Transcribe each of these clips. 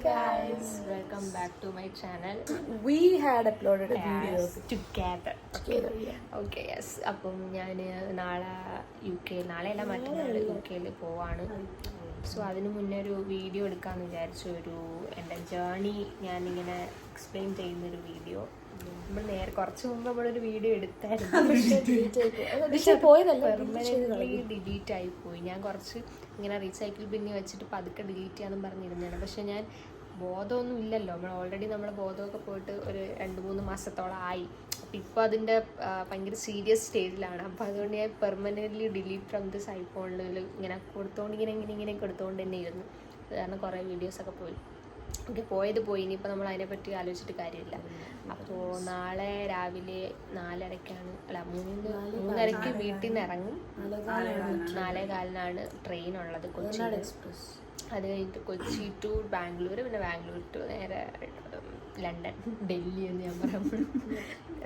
guys, welcome back to my channel. We had uploaded a video together. Okay, yes. അപ്പം ഞാൻ നാളെ നാളെയല്ല മറ്റന്നാൾ UK പോവാണ്. സോ അതിന് മുന്നേ ഒരു വീഡിയോ എടുക്കാമെന്ന് വിചാരിച്ചു. എൻ്റെ ജേർണി ഞാനിങ്ങനെ എക്സ്പ്ലെയിൻ ചെയ്യുന്നൊരു വീഡിയോ. നമ്മൾ കുറച്ച് മുമ്പ് നമ്മളൊരു വീഡിയോ എടുത്തായിരുന്നു, പെർമനൻ്റ്ലി ഡിലീറ്റ് ആയിപ്പോയി. ഞാൻ കുറച്ച് ഇങ്ങനെ റീസൈക്കിൾ ബിന്നി വെച്ചിട്ട് പതുക്കെ ഡിലീറ്റ് ചെയ്യാമെന്നും പറഞ്ഞിരുന്നതാണ്. പക്ഷെ ഞാൻ ബോധമൊന്നും ഇല്ലല്ലോ, നമ്മുടെ ബോധമൊക്കെ പോയിട്ട് ഒരു 2-3 മാസത്തോളം ആയി. അപ്പം ഇപ്പോൾ അതിൻ്റെ ഭയങ്കര സീരിയസ് സ്റ്റേജിലാണ്. അപ്പോൾ അതുകൊണ്ട് ഞാൻ പെർമനൻ്റ്ലി ഡിലീറ്റ് ഫ്രം ദിസ് ഐഫോണിൽ ഇങ്ങനെ കൊടുത്തുകൊണ്ട് ഇങ്ങനെ കൊടുത്തുകൊണ്ട് തന്നെ ഇരുന്നു. കാരണം കുറേ വീഡിയോസൊക്കെ പോയി. ഓക്കെ, പോയത് പോയി. ഇനിയിപ്പോൾ നമ്മൾ അതിനെപ്പറ്റി ആലോചിച്ചിട്ട് കാര്യമില്ല. അപ്പോൾ നാളെ രാവിലെ 3:30 വീട്ടിൽ നിന്ന് ഇറങ്ങും. 4:15 ട്രെയിൻ ഉള്ളത് കൊച്ചി എക്സ്പ്രസ്. അത് കഴിഞ്ഞിട്ട് കൊച്ചി ടു ബാംഗ്ലൂർ, പിന്നെ ബാംഗ്ലൂർ ടു നേരെ ലണ്ടൻ, ഡൽഹി എന്ന് ഞാൻ പറയുമ്പോൾ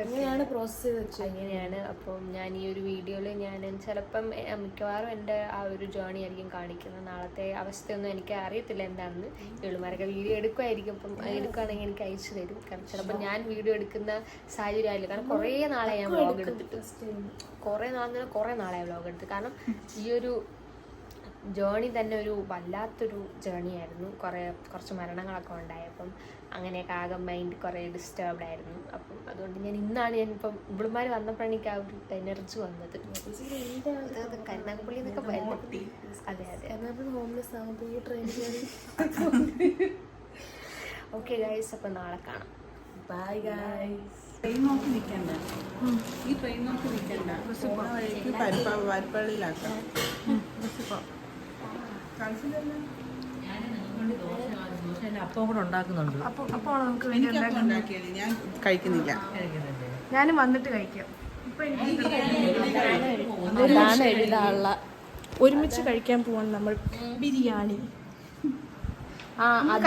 അങ്ങനെയാണ് പ്രോസസ്സ് ചെയ്ത് അങ്ങനെയാണ്. അപ്പം ഞാൻ ഈ ഒരു വീഡിയോയിൽ ഞാൻ ചിലപ്പം മിക്കവാറും എൻ്റെ ആ ഒരു ജേർണി ആയിരിക്കും കാണിക്കുന്നത്. നാളത്തെ അവസ്ഥയൊന്നും എനിക്ക് അറിയത്തില്ല എന്താണെന്ന്. ഇവളുമാരൊക്കെ വീഡിയോ എടുക്കുമായിരിക്കും. അപ്പം എടുക്കുകയാണെങ്കിൽ എനിക്ക് അയച്ചു തരും. കാരണം ചിലപ്പോൾ ഞാൻ വീഡിയോ എടുക്കുന്ന സാഹചര്യം ആയില്ല. കാരണം കുറേ നാളെ ഞാൻ വ്ളോഗ് എടുത്തിട്ട് കുറേ നാളെ വ്ളോഗ് എടുത്ത്. കാരണം ഈ ഒരു ജേർണി തന്നെ ഒരു വല്ലാത്തൊരു ജേർണി ആയിരുന്നു. കുറച്ച് മരണങ്ങളൊക്കെ ഉണ്ടായി. അപ്പം അങ്ങനെയൊക്കെ ആകെ മൈൻഡ് കുറേ ഡിസ്റ്റർബ്ഡ് ആയിരുന്നു. അപ്പം അതുകൊണ്ട് ഇന്നാണ് ഞാനിപ്പം ഇവിടുമാർ വന്നപ്പോഴാണ് എനിക്ക് ആ ഒരു എനർജി വന്നത്. കരുനാഗപ്പള്ളി എന്നൊക്കെ വരട്ടി. അതെ. ഓക്കെ ഗൈസ്, അപ്പം നാളെ കാണാം. Bye guys. ട്രെയിൻ നോക്കി നിൽക്കണ്ട, ഈ ട്രെയിൻ നോക്കി നിൽക്കണ്ട, വഴിക്ക് പരിപ്പള്ളിയിലാക്കാം. അപ്പം കൂടെ ഉണ്ടാക്കുന്നുണ്ട്. അപ്പോൾ നമുക്ക് ഉണ്ടാക്കിയത് ഞാൻ കഴിക്കുന്നില്ല. ഞാനും വന്നിട്ട് കഴിക്കാം. അതാണ് എഴുതാനുള്ള. ഒരുമിച്ച് കഴിക്കാൻ പോവാണ് നമ്മൾ ബിരിയാണി.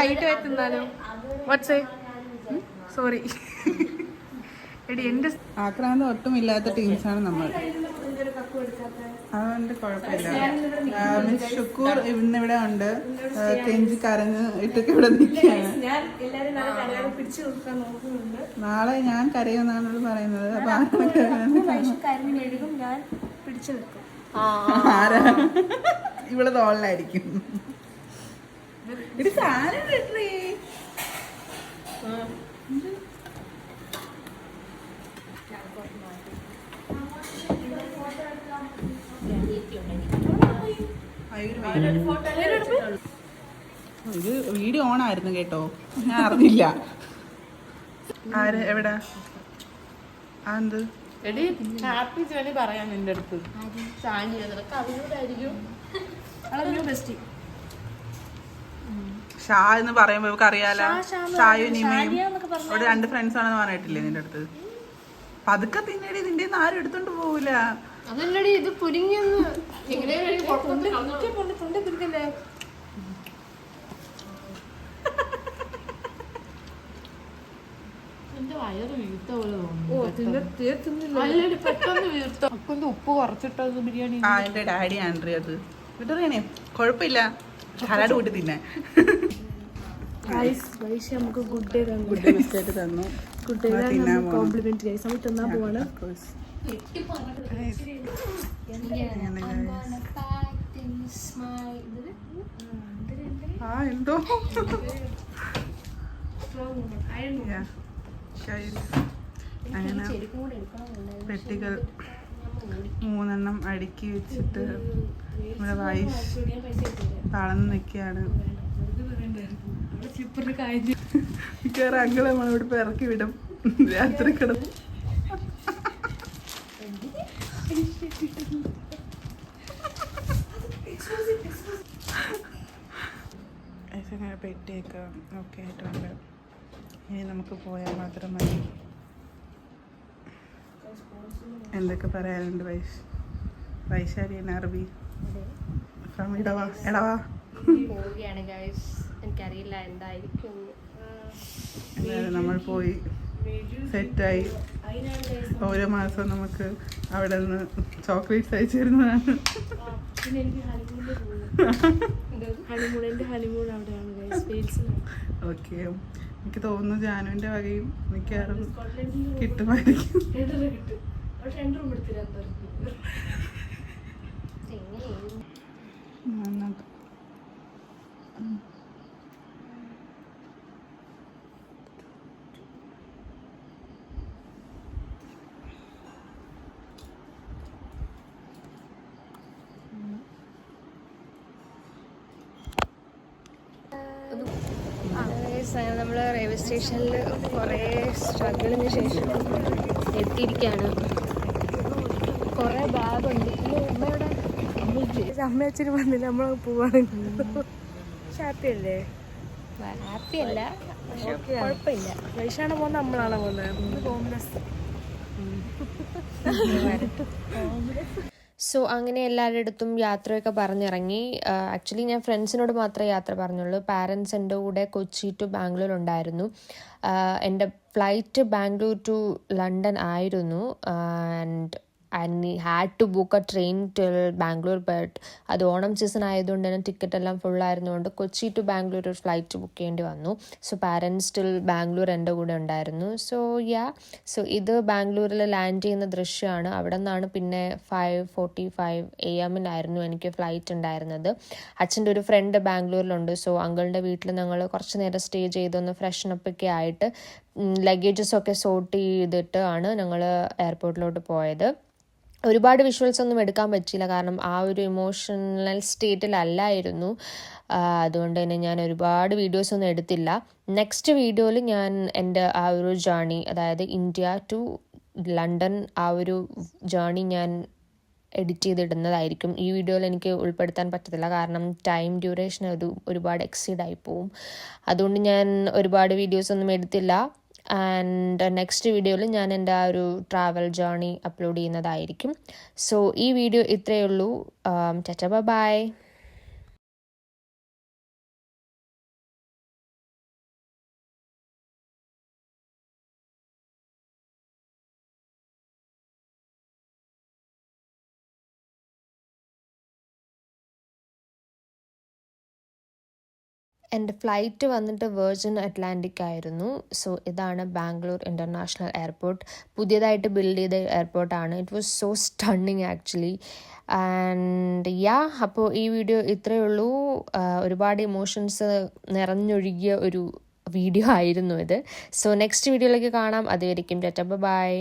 കൈയിട്ട് വെത്തുന്നാലോ? വാട്സേ സോറി എടി, എൻ്റെ ആക്രാന്തം ഒട്ടും ഇല്ലാത്ത ടീംസാണ് നമ്മൾ. അതുകൊണ്ട് കുഴപ്പമില്ല. മിസ് ഷുക്കൂർ ഇന്നിവിടെ ഉണ്ട്. കെഞ്ചി കരഞ്ഞ് ഇട്ടൊക്കെ ഇവിടെ നിൽക്കുകയാണ്. നാളെ ഞാൻ കരയുമെന്നാണ് പറയുന്നത്. അപ്പൊ ആരാ ഇവിടെ തോളിലായിരിക്കും. ഇത് സാധനം കിട്ടേ. ഇത് വീഡിയോ ഓൺ ആയിരുന്നു കേട്ടോ, ഞാൻ അറിഞ്ഞില്ല. ആര് എവിടെ? എന്ത് ഹാപ്പി ജേർണി പറയാൻ നിന്റെ അടുത്ത് ഷാ എന്ന് പറയുമ്പോ ഇവർക്ക് അറിയാലോ. ഷായും നിമയും അവിടെ 2 ഫ്രണ്ട്സ് ആണെന്ന് പറഞ്ഞിട്ടില്ലേ നിന്റെ അടുത്ത്? പതുക്കെ തിന്നടി, നിന്റെ ആരും എടുത്തോണ്ട് പോവില്ല. അതല്ലടി, ഇത് പുരിങ്ങൊന്ന് എന്റെ വയറ് വീർത്ത പോലെ പെട്ടെന്ന് വീർത്ത. അപ്പൊ ഉപ്പ് കുറച്ചിട്ടത് ബിരിയാണി. എന്റെ ഡാഡി ആൻഡ്രി അത് വിട്ടറിയണേ, കുഴപ്പമില്ല, സലാഡ് കൂട്ടി തിന്നെ. നമുക്ക് ഗുഡ് ഡേ തന്നു. Good day compliment guys. നമ്മൾ തിന്നാൻ പോവാണ്. എന്തോ അങ്ങനെ പെട്ടികൾ 3 അടുക്കി വെച്ചിട്ട് നമ്മുടെ വൈസ് തളർന്ന് നിൽക്കുകയാണ്. മിക്കവാറും അങ്കിളെ നമ്മളിവിടെ ഇപ്പോൾ ഇറക്കി വിടും രാത്രി കിടന്ന്. അങ്ങനെ പെട്ടിയൊക്കെ ഒക്കെ ആയിട്ടുണ്ട്. ഇനി നമുക്ക് പോയാൽ മാത്രം മതി. എന്തൊക്കെ പറയാനുണ്ട് വൈശാലി അറബി ഇടവാ പോവുകയാണ് ഗൈസ്. എനിക്കറിയില്ല എന്തായിരിക്കും. എന്തായാലും നമ്മൾ പോയി സെറ്റായി. ഓരോ മാസം നമുക്ക് അവിടെ നിന്ന് ചോക്ലേറ്റ്സ് അയച്ചു തരുന്നതാണ്. ഹണിമൂണിന്റെ ഹണിമൂൺ അവിടെയാണ് ഗൈസ്, വെയിൽസിലാണ്. ഓക്കെ, എനിക്ക് തോന്നുന്നു ജാനുവിന്റെ വകയും മിക്കവാറും കിട്ടുമായിരിക്കും. കിട്ടും. അവിടെ 2 റൂം എടുത്തില്ല. നമ്മൾ റെയിൽവേ സ്റ്റേഷനിൽ കുറേ സ്ട്രഗിളിന് ശേഷം എത്തിയിരിക്കുകയാണ്. കുറേ ബാഗുണ്ട്. അമ്മ അച്ഛന് വന്നില്ല, നമ്മളെ പോവാണ്. ഹാപ്പി അല്ലേ? ഹാപ്പി അല്ല, പക്ഷെ കുഴപ്പമില്ല. വൈശാണ് പോകുന്നത്, നമ്മളാണ് പോകുന്നത്. ഹോംലെസ്. സോ അങ്ങനെ എല്ലാവരുടെ അടുത്തും യാത്രയൊക്കെ പറഞ്ഞിറങ്ങി. ആക്ച്വലി ഞാൻ ഫ്രണ്ട്സിനോട് മാത്രമേ യാത്ര പറഞ്ഞുള്ളൂ. പാരൻസ് എൻ്റെ കൂടെ കൊച്ചി ടു ബാംഗ്ലൂർ ഉണ്ടായിരുന്നു. എൻ്റെ ഫ്ലൈറ്റ് ബാംഗ്ലൂർ ടു ലണ്ടൻ ആയിരുന്നു. And had to book a train till Bangalore. But അത് ഓണം സീസൺ ആയതുകൊണ്ട് തന്നെ ടിക്കറ്റ് എല്ലാം ഫുള്ളായിരുന്നുകൊണ്ട് കൊച്ചി ടു ബാംഗ്ലൂർ ഒരു ഫ്ലൈറ്റ് ബുക്ക് ചെയ്യേണ്ടി വന്നു. സോ പാരൻസ് ടിൽ ബാംഗ്ലൂർ എൻ്റെ കൂടെ ഉണ്ടായിരുന്നു. സോ ഇത് ബാംഗ്ലൂരിൽ ലാൻഡ് ചെയ്യുന്ന ദൃശ്യമാണ്. അവിടെ നിന്നാണ് പിന്നെ 5:45 AM എനിക്ക് ഫ്ലൈറ്റ് ഉണ്ടായിരുന്നത്. അച്ഛൻ്റെ ഒരു ഫ്രണ്ട് ബാംഗ്ലൂരിലുണ്ട്. സോ അങ്കിളിൻ്റെ വീട്ടിൽ ഞങ്ങൾ കുറച്ച് നേരം സ്റ്റേ ചെയ്തൊന്ന് ഫ്രഷനപ്പൊക്കെ ആയിട്ട് ലഗേജസൊക്കെ സോർട്ട് ചെയ്തിട്ട് ആണ് ഞങ്ങൾ എയർപോർട്ടിലോട്ട് പോയത്. ഒരുപാട് വിഷ്വൽസ് ഒന്നും എടുക്കാൻ പറ്റിയില്ല, കാരണം ആ ഒരു ഇമോഷണൽ സ്റ്റേറ്റിലല്ലായിരുന്നു. അതുകൊണ്ട് തന്നെ ഞാൻ ഒരുപാട് വീഡിയോസൊന്നും എടുത്തില്ല. നെക്സ്റ്റ് വീഡിയോയിൽ ഞാൻ എൻ്റെ ആ ഒരു ജേർണി, അതായത് ഇന്ത്യ ടു ലണ്ടൻ ആ ഒരു ജേർണി ഞാൻ എഡിറ്റ് ചെയ്തിടുന്നതായിരിക്കും. ഈ വീഡിയോയിൽ എനിക്ക് ഉൾപ്പെടുത്താൻ പറ്റത്തില്ല, കാരണം ടൈം ഡ്യൂറേഷൻ ഒരുപാട് എക്സീഡായി പോവും. അതുകൊണ്ട് ഞാൻ ഒരുപാട് വീഡിയോസൊന്നും എടുത്തില്ല. ആൻഡ് നെക്സ്റ്റ് വീഡിയോയിൽ ഞാൻ എൻ്റെ ആ ഒരു ട്രാവൽ ജേർണി അപ്ലോഡ് ചെയ്യുന്നതായിരിക്കും. സോ ഈ വീഡിയോ ഇത്രയേ ഉള്ളൂ. Tata bye. എൻ്റെ ഫ്ലൈറ്റ് വന്നിട്ട് വെർജിൻ അറ്റ്ലാന്റിക് ആയിരുന്നു. സോ ഇതാണ് ബാംഗ്ലൂർ ഇൻ്റർനാഷണൽ എയർപോർട്ട്. പുതിയതായിട്ട് ബിൽഡ് ചെയ്ത എയർപോർട്ടാണ്. It was so stunning actually. And അപ്പോൾ ഈ വീഡിയോ ഇത്രയേ ഉള്ളൂ. ഒരുപാട് ഇമോഷൻസ് നിറഞ്ഞൊഴുകിയ ഒരു വീഡിയോ ആയിരുന്നു ഇത്. സോ നെക്സ്റ്റ് വീഡിയോയിലേക്ക് കാണാം. അതുവരെയും ടാറ്റാ ബൈ.